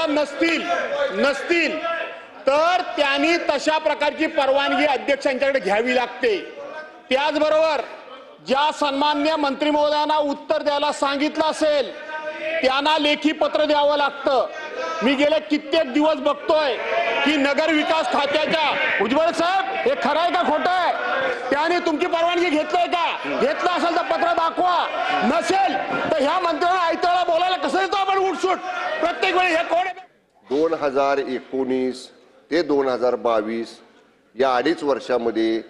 नसतील तर त्यांनी तशा प्रकारची परवानगी अध्यक्षांच्याकडे घ्यावी लागते। त्याचबरोबर ज्या सन्माननीय मंत्री महोदयांना उत्तर द्यायला सांगितलं असेल त्यांना लेखी पत्र द्यावं लागतं। मी गेले कित्येक दिवस बघतोय की नगर विकास खात्याच्या भुजबळ साहेब हे खरं आहे का खोटं आहे, त्याने तुमची परवानगी घेतलंय का, घेतलं असेल तर पत्र दाखवा, नसेल तर ह्या मंत्र्यांना आयताळा बोलायला कसं येतो आपण उठसूट प्रत्येक वेळी। हे कोण आहे? 2019 ते 2022 या 2.5 वर्षामध्ये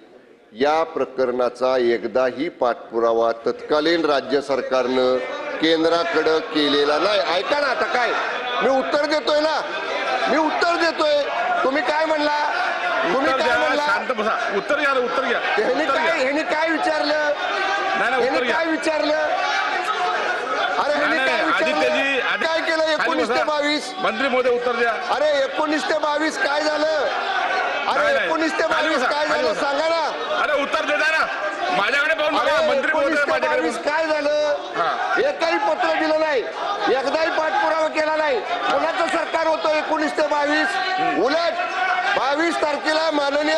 या प्रकरणाचा एकदाही पाठपुरावा तत्कालीन राज्य सरकारनं केंद्राकडे केलेला नाही। ऐका ना, आता काय मी उत्तर देतोय ना, तुम्ही काय म्हणला, शांत बसा, उत्तर घ्या ह्यांनी काय विचारलं, काय विचारलं, अरे काय केलं 19 ते 22 मंत्री महोदय उत्तर द्या। अरे 19 ते 22 काय झालं, अरे 19 ते 22 काय झालं सांगा ना। अरे उत्तर देता ना, माझ्याकडे पाहून मंत्री महोदय काय झालं, एकही पत्र दिलं नाही, एकदाही पाठपुरावा केला नाही। कोणाचं सरकार होतं 19 ते 22? उलट 22 तारखेला माननीय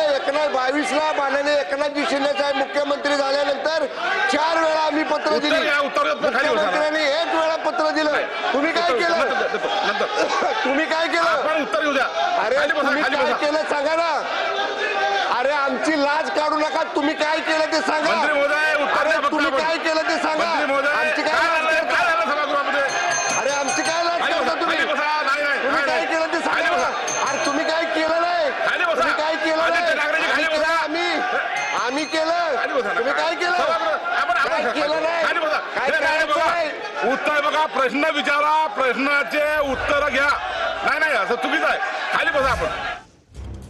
एकनाथजी शिंदे साहेब मुख्यमंत्री झाल्यानंतर 4 वेळा आम्ही पत्र दिली, मुख्यमंत्र्यांनी 1 वेळा पत्र दिलं। तुम्ही काय केलं, तुम्ही काय केलं, उत्तर घेऊ द्या। अरे तुम्ही काय केलं सांगा ना, अरे आमची लाज काढू नका, तुम्ही काय केलं ते सांगा। मंत्री महोदय उत्तर द्या, तुम्ही काय केलं ते सांगा। आमची काय लाज करता, अरे आमची काय लाज करता तुम्ही, तुम्ही काय केलं ते सांगा। अरे तुम्ही काय केलं नाही, तुम्ही काय केलं नाही, आम्ही केलं, तुम्ही काय केलं, काय केलं नाही, काय करायचं नाही। उत्तर बघा, प्रश्न विचारा, प्रश्नाचे उत्तर घ्या। नाही असं चुकीचं आहे, खाली बसा आपण।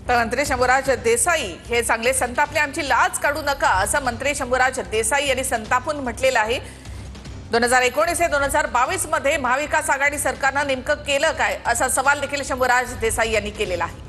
तर मंत्री शंभूराज देसाई हे चांगले संतापले, आमची लाज काढू नका असं मंत्री शंभूराज देसाई यांनी संतापून म्हटलेलं आहे। 2019 ते 2022 मध्ये महाविकास आघाडी सरकारनं नेमकं केलं काय असा सवाल देखील शंभूराज देसाई यांनी केलेला आहे।